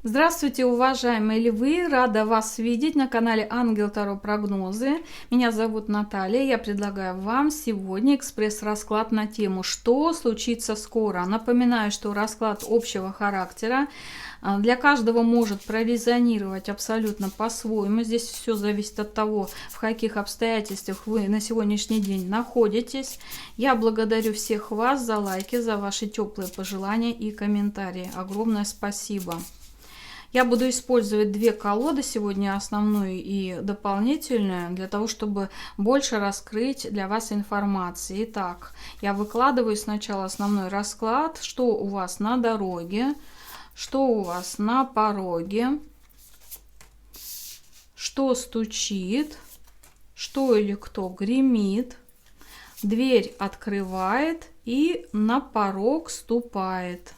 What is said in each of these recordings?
Здравствуйте, уважаемые львы! Рада вас видеть на канале Ангел Таро Прогнозы. Меня зовут Наталья. Я предлагаю вам сегодня экспресс-расклад на тему «Что случится скоро?». Напоминаю, что расклад общего характера. Для каждого может прорезонировать абсолютно по-своему. Здесь все зависит от того, в каких обстоятельствах вы на сегодняшний день находитесь. Я благодарю всех вас за лайки, за ваши теплые пожелания и комментарии. Огромное спасибо! Я буду использовать две колоды сегодня, основную и дополнительную, для того, чтобы больше раскрыть для вас информации. Итак, я выкладываю сначала основной расклад, что у вас на дороге, что у вас на пороге, что стучит, что или кто гремит, дверь открывает и на порог ступает.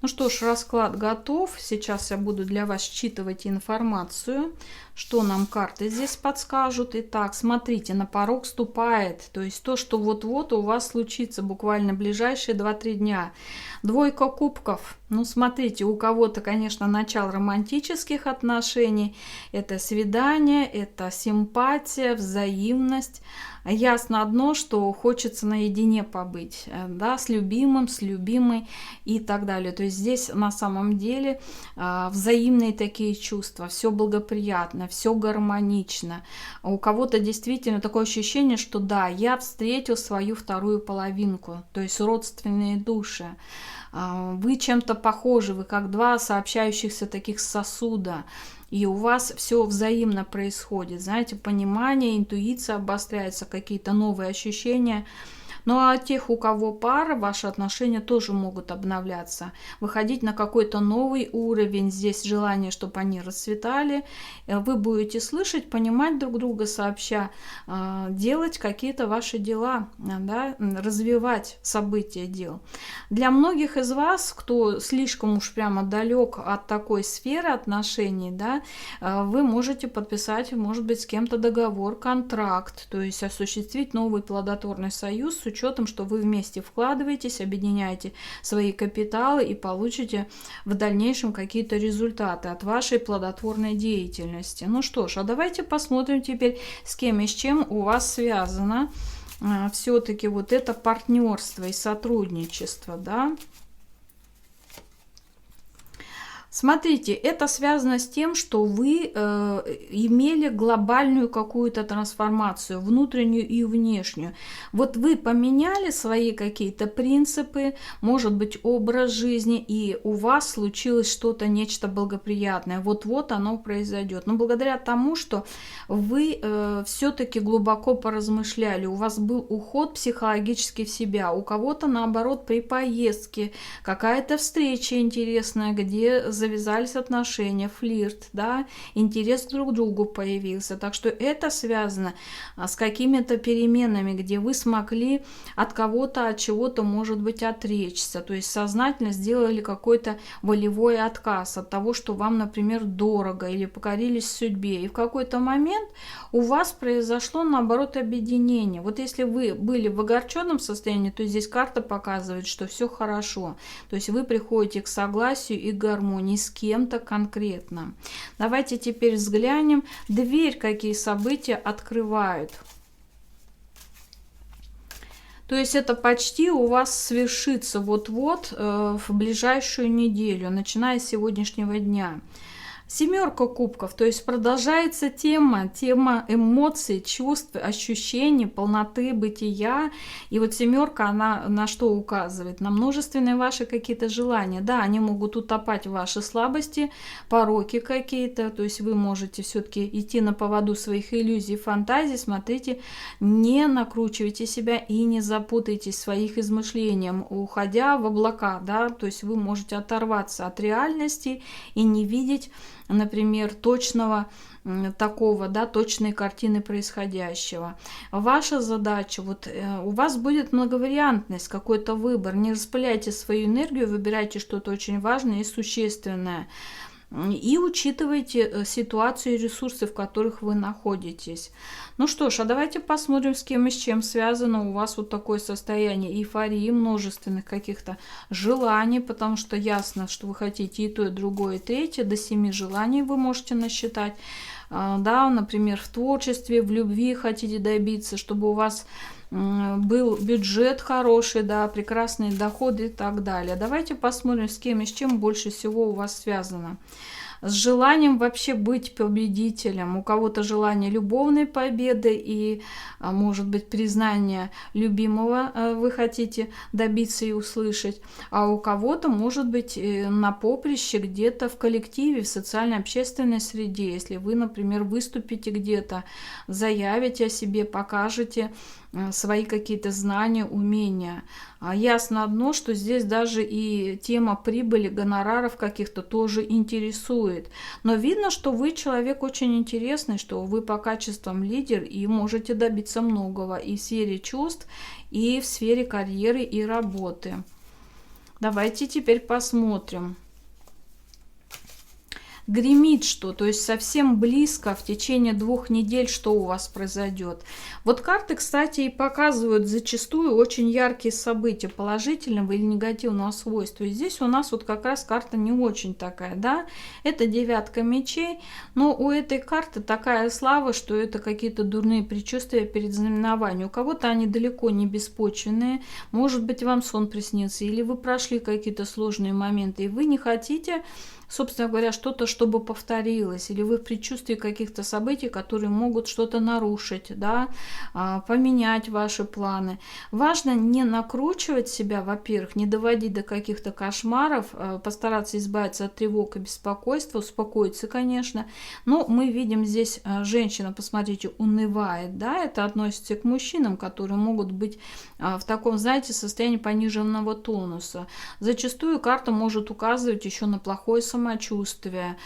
Ну что ж, расклад готов. Сейчас я буду для вас считывать информацию, что нам карты здесь подскажут. Итак, смотрите, на порог ступает. То есть то, что вот-вот у вас случится буквально ближайшие 2-3 дня. Двойка кубков. Ну, смотрите, у кого-то, конечно, начало романтических отношений. Это свидание, это симпатия, взаимность. Ясно одно, что хочется наедине побыть, да, с любимым, с любимой и так далее. То есть здесь на самом деле взаимные такие чувства, все благоприятно, все гармонично. У кого-то действительно такое ощущение, что да, я встретил свою вторую половинку, то есть родственные души. Вы чем-то похожи, вы как два сообщающихся таких сосуда. И у вас все взаимно происходит, знаете, понимание, интуиция обостряется, какие-то новые ощущения. Ну а тех, у кого пара, ваши отношения тоже могут обновляться, выходить на какой-то новый уровень. Здесь желание, чтобы они расцветали. Вы будете слышать, понимать друг друга сообща, делать какие-то ваши дела, да, развивать события дел. Для многих из вас, кто слишком уж прямо далек от такой сферы отношений, да, вы можете подписать, может быть, с кем-то договор, контракт, то есть осуществить новый плодотворный союз с учетом, что вы вместе вкладываетесь, объединяете свои капиталы и получите в дальнейшем какие-то результаты от вашей плодотворной деятельности. Ну что ж, а давайте посмотрим теперь, с кем и с чем у вас связано все-таки вот это партнерство и сотрудничество, да. Смотрите, это связано с тем, что вы имели глобальную какую-то трансформацию, внутреннюю и внешнюю. Вот вы поменяли свои какие-то принципы, может быть, образ жизни, и у вас случилось что-то, нечто благоприятное. Вот-вот оно произойдет. Но благодаря тому, что вы все-таки глубоко поразмышляли, у вас был уход психологически в себя, у кого-то, наоборот, при поездке, какая-то встреча интересная, где завязались отношения, флирт, да, интерес друг к другу появился. Так что это связано с какими-то переменами, где вы смогли от кого-то, от чего-то, может быть, отречься. То есть сознательно сделали какой-то волевой отказ от того, что вам, например, дорого, или покорились судьбе. И в какой-то момент у вас произошло, наоборот, объединение. Вот если вы были в огорченном состоянии, то здесь карта показывает, что все хорошо. То есть вы приходите к согласию и гармонии с кем-то конкретно. Давайте теперь взглянем, дверь какие события открывают. То есть это почти у вас свершится вот-вот в ближайшую неделю, начиная с сегодняшнего дня. Семерка кубков, то есть продолжается тема эмоций, чувств, ощущений, полноты бытия. И вот семерка, она на что указывает? На множественные ваши какие-то желания. Да, они могут утопать в ваши слабости, пороки какие-то. То есть вы можете все-таки идти на поводу своих иллюзий, фантазий. Смотрите, не накручивайте себя и не запутайтесь в своих измышлениях, уходя в облака. Да? То есть вы можете оторваться от реальности и не видеть, например, точного такого, да, точной картины происходящего. Ваша задача, вот у вас будет многовариантность, какой-то выбор. Не распыляйте свою энергию, выбирайте что-то очень важное и существенное. и учитывайте ситуацию и ресурсы, в которых вы находитесь. Ну что ж, а давайте посмотрим, с кем и с чем связано у вас вот такое состояние эйфории, множественных каких-то желаний, потому что ясно, что вы хотите и то, и другое, и третье. До 7 желаний вы можете насчитать. Да, например, в творчестве, в любви хотите добиться, чтобы у вас был бюджет хороший, да, прекрасные доходы и так далее. Давайте посмотрим, с кем и с чем больше всего у вас связано. С желанием вообще быть победителем. У кого-то желание любовной победы и, может быть, признание любимого вы хотите добиться и услышать. А у кого-то, может быть, на поприще, где-то в коллективе, в социально-общественной среде. Если вы, например, выступите где-то, заявите о себе, покажете свои какие-то знания, умения. Ясно одно, что здесь даже и тема прибыли, гонораров каких-то тоже интересует. Но видно, что вы человек очень интересный, что вы по качествам лидер и можете добиться многого и в сфере чувств, и в сфере карьеры и работы. Давайте теперь посмотрим. Гремит что, то есть совсем близко в течение 2 недель, что у вас произойдет. Вот карты, кстати, и показывают зачастую очень яркие события положительного или негативного свойства. И здесь у нас вот как раз карта не очень такая, да, это 9 мечей, но у этой карты такая слава, что это какие-то дурные предчувствия перед знаменованием. У кого-то они далеко не беспочвенные, может быть, вам сон приснился, или вы прошли какие-то сложные моменты, и вы не хотите, собственно говоря, что-то, чтобы повторилось, или вы в предчувствии каких-то событий, которые могут что-то нарушить, да, поменять ваши планы. Важно не накручивать себя, во-первых, не доводить до каких-то кошмаров, постараться избавиться от тревог и беспокойства, успокоиться, конечно. Но мы видим здесь, женщина, посмотрите, унывает, да, это относится к мужчинам, которые могут быть в таком, знаете, состоянии пониженного тонуса. Зачастую карта может указывать еще на плохое самочувствие,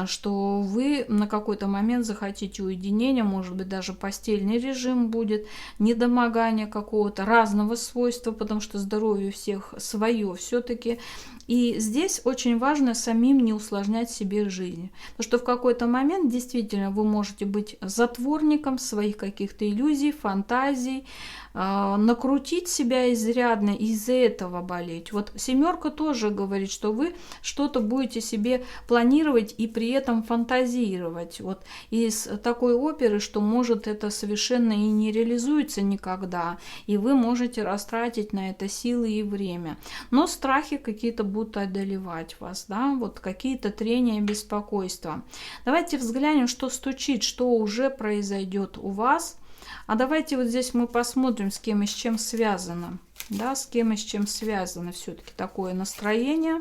что вы на какой-то момент захотите уединения, может быть, даже постельный режим будет, недомогание какого-то разного свойства, потому что здоровье у всех свое все-таки. И здесь очень важно самим не усложнять себе жизнь, потому что в какой-то момент действительно вы можете быть затворником своих каких-то иллюзий, фантазий, накрутить себя изрядно и из-за этого болеть. Вот 7 тоже говорит, что вы что-то будете себе планировать и при этом фантазировать. Вот из такой оперы, что может это совершенно и не реализуется никогда, и вы можете растратить на это силы и время. Но страхи какие-то будут одолевать вас, да, вот какие-то трения, беспокойства. Давайте взглянем, что стучит, что уже произойдет у вас. А давайте вот здесь мы посмотрим, с кем и с чем связано. Да, с кем и с чем связано все-таки такое настроение.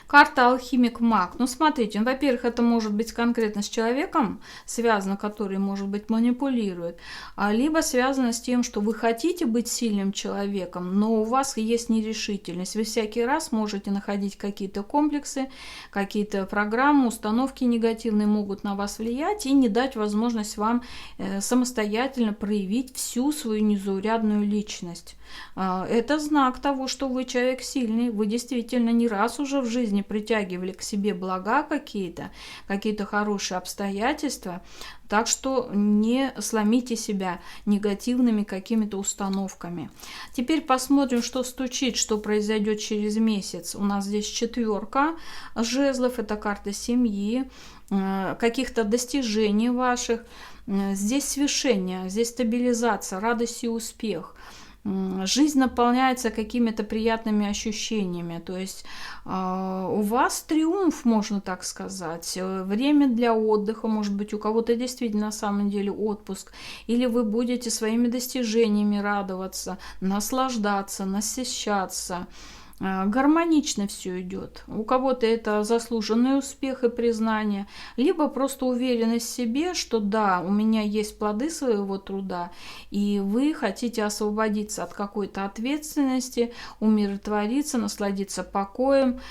Карта алхимик-маг. Ну, смотрите, ну, во-первых, это может быть конкретно с человеком связано, который, может быть, манипулирует, либо связано с тем, что вы хотите быть сильным человеком, но у вас есть нерешительность. Вы всякий раз можете находить какие-то комплексы, какие-то программы, установки негативные могут на вас влиять и не дать возможность вам самостоятельно проявить всю свою незаурядную личность. Это знак того, что вы человек сильный, вы действительно не раз уже в жизни притягивали к себе блага какие-то хорошие обстоятельства, так что не сломите себя негативными какими-то установками. Теперь посмотрим, что стучит, что произойдет через месяц. У нас здесь 4 жезлов, это карта семьи, каких-то достижений ваших. Здесь свершение, здесь стабилизация, радость и успех. Жизнь наполняется какими-то приятными ощущениями, то есть у вас триумф, можно так сказать, время для отдыха, может быть, у кого-то действительно на самом деле отпуск, или вы будете своими достижениями радоваться, наслаждаться, насыщаться. Гармонично все идет. У кого-то это заслуженный успех и признание, либо просто уверенность в себе, что да, у меня есть плоды своего труда, и вы хотите освободиться от какой-то ответственности, умиротвориться, насладиться покоем,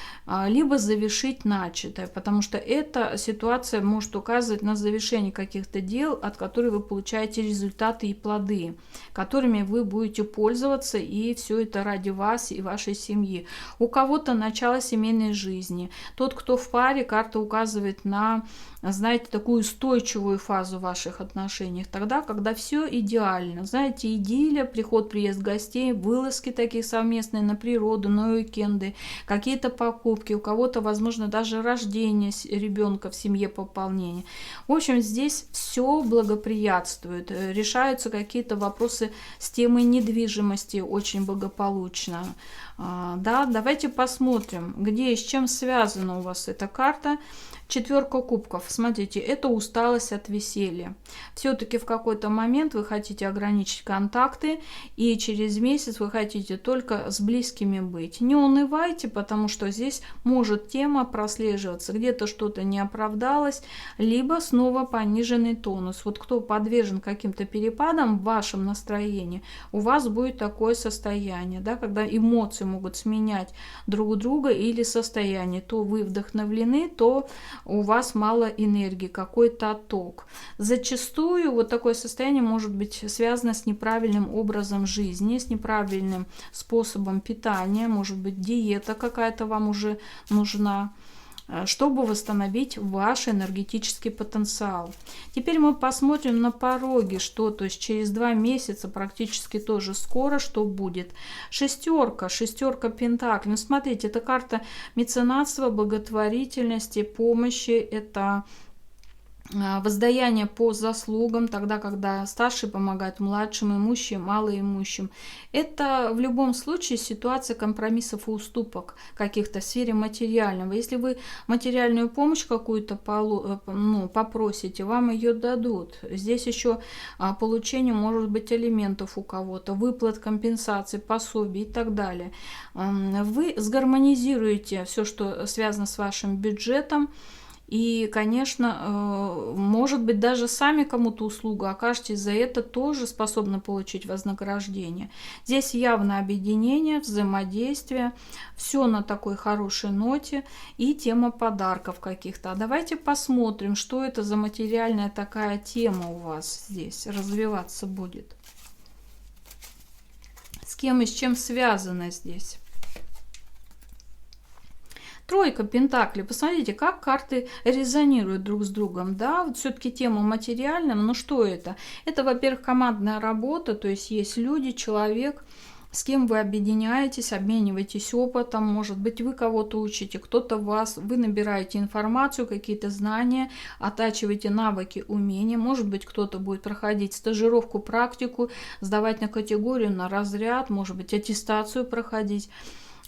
либо завершить начатое, потому что эта ситуация может указывать на завершение каких-то дел, от которых вы получаете результаты и плоды, которыми вы будете пользоваться, и все это ради вас и вашей семьи. любви, у кого-то начало семейной жизни. Тот, кто в паре, карта указывает на, знаете, такую устойчивую фазу в ваших отношениях. Тогда, когда все идеально. Знаете, идиллия, приход, приезд гостей, вылазки такие совместные на природу, на уикенды, какие-то покупки, у кого-то, возможно, даже рождение ребенка в семье, пополнение. В общем, здесь все благоприятствует. Решаются какие-то вопросы с темой недвижимости очень благополучно. Да, давайте посмотрим, где и с чем связана у вас эта карта. Четверка кубков. Смотрите, это усталость от веселья. Все-таки в какой-то момент вы хотите ограничить контакты, и через месяц вы хотите только с близкими быть. Не унывайте, потому что здесь может тема прослеживаться. Где-то что-то не оправдалось, либо снова пониженный тонус. Вот кто подвержен каким-то перепадам в вашем настроении, у вас будет такое состояние, да, когда эмоции могут сменять друг друга или состояние. То вы вдохновлены, то у вас мало энергии, какой-то отток. Зачастую вот такое состояние может быть связано с неправильным образом жизни, с неправильным способом питания, может быть, диета какая-то вам уже нужна, чтобы восстановить ваш энергетический потенциал. Теперь мы посмотрим на пороге, что, то есть через 2 месяца, практически тоже скоро, что будет. Шестерка пентаклей. Ну, смотрите, это карта меценатства, благотворительности, помощи, это воздаяние по заслугам, тогда, когда старшие помогают младшим, имущим, малоимущим. Это в любом случае ситуация компромиссов и уступок каких-то в сфере материального. Если вы материальную помощь какую-то попросите, вам ее дадут. Здесь еще получение может быть алиментов у кого-то, выплат, компенсаций, пособий и так далее. Вы сгармонизируете все, что связано с вашим бюджетом. И, конечно, может быть, даже сами кому-то услугу окажетесь, за это тоже способны получить вознаграждение. Здесь явно объединение, взаимодействие, все на такой хорошей ноте и тема подарков каких-то. А давайте посмотрим, что это за материальная такая тема у вас здесь развиваться будет. С кем и с чем связано здесь. Тройка пентаклей. Посмотрите, как карты резонируют друг с другом. Да, вот все-таки тема материальная. Но что это? Это, во-первых, командная работа, то есть есть люди, человек, с кем вы объединяетесь, обмениваетесь опытом. Может быть, вы кого-то учите, кто-то вас, вы набираете информацию, какие-то знания, оттачиваете навыки, умения. Может быть, кто-то будет проходить стажировку, практику, сдавать на категорию, на разряд, может быть, аттестацию проходить.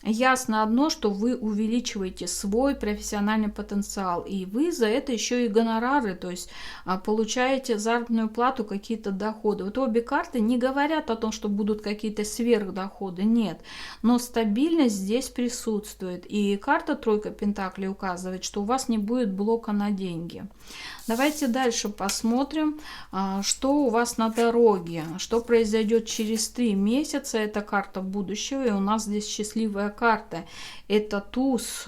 Ясно одно, что вы увеличиваете свой профессиональный потенциал, и вы за это еще и гонорары, то есть получаете заработную плату, какие-то доходы. Вот обе карты не говорят о том, что будут какие-то сверхдоходы, нет, но стабильность здесь присутствует, и карта тройка пентаклей указывает, что у вас не будет блока на деньги. Давайте дальше посмотрим, что у вас на дороге, что произойдет через 3 месяца. Это карта будущего, и у нас здесь счастливая карта. Это туз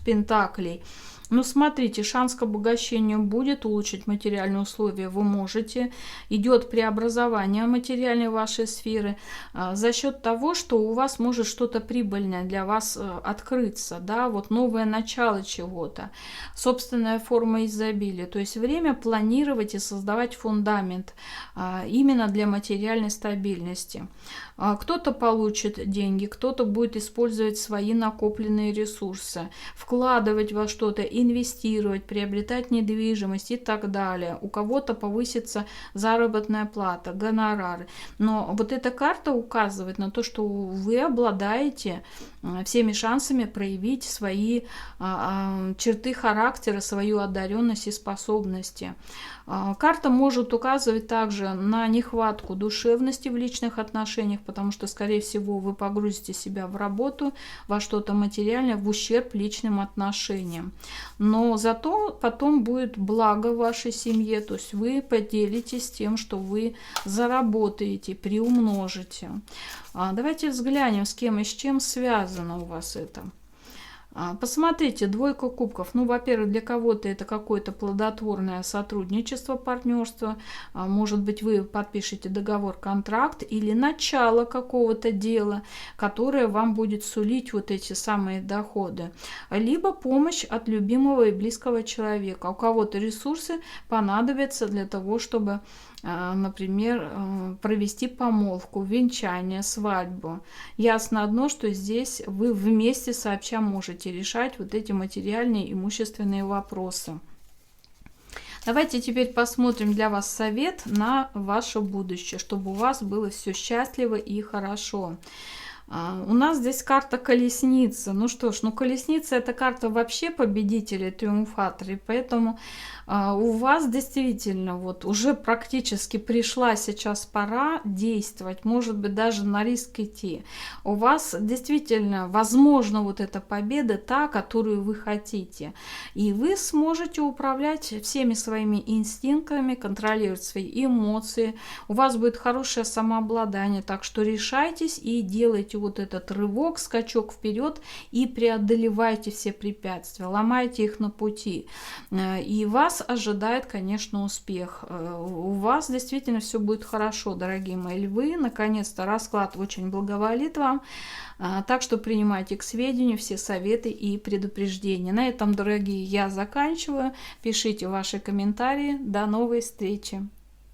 пентаклей. Ну, смотрите, шанс к обогащению будет, улучшить материальные условия вы можете. Идет преобразование материальной вашей сферы за счет того, что у вас может что-то прибыльное для вас открыться, да, вот новое начало чего-то, собственная форма изобилия. То есть время планировать и создавать фундамент именно для материальной стабильности. Кто-то получит деньги, кто-то будет использовать свои накопленные ресурсы, вкладывать во что-то, инвестировать, приобретать недвижимость и так далее. У кого-то повысится заработная плата, гонорары. Но вот эта карта указывает на то, что вы обладаете всеми шансами проявить свои черты характера, свою одаренность и способности. Карта может указывать также на нехватку душевности в личных отношениях, потому что, скорее всего, вы погрузите себя в работу, во что-то материальное, в ущерб личным отношениям. Но зато потом будет благо в вашей семье, то есть вы поделитесь тем, что вы заработаете, приумножите. Давайте взглянем, с кем и с чем связано у вас это. Посмотрите, двойка кубков. Ну, во-первых, для кого-то это какое-то плодотворное сотрудничество, партнерство. Может быть, вы подпишете договор, контракт или начало какого-то дела, которое вам будет сулить вот эти самые доходы. Либо помощь от любимого и близкого человека. У кого-то ресурсы понадобятся для того, чтобы, например, провести помолвку, венчание, свадьбу. Ясно одно, что здесь вы вместе сообща можете решать вот эти материальные, имущественные вопросы. Давайте теперь посмотрим для вас совет на ваше будущее, чтобы у вас было все счастливо и хорошо. У нас здесь карта колесница. Ну что ж, ну колесница это карта вообще победителей, триумфаторы, поэтому у вас действительно вот уже практически пришла сейчас пора действовать, может быть даже на риск идти. У вас действительно возможно вот эта победа, та, которую вы хотите. И вы сможете управлять всеми своими инстинктами, контролировать свои эмоции. У вас будет хорошее самообладание, так что решайтесь и делайте вот этот рывок, скачок вперед и преодолевайте все препятствия, ломайте их на пути. И вас ожидает, конечно, успех. У вас действительно все будет хорошо, дорогие мои львы. Наконец-то расклад очень благоволит вам. Так что принимайте к сведению все советы и предупреждения. На этом, дорогие, я заканчиваю. Пишите ваши комментарии. До новой встречи.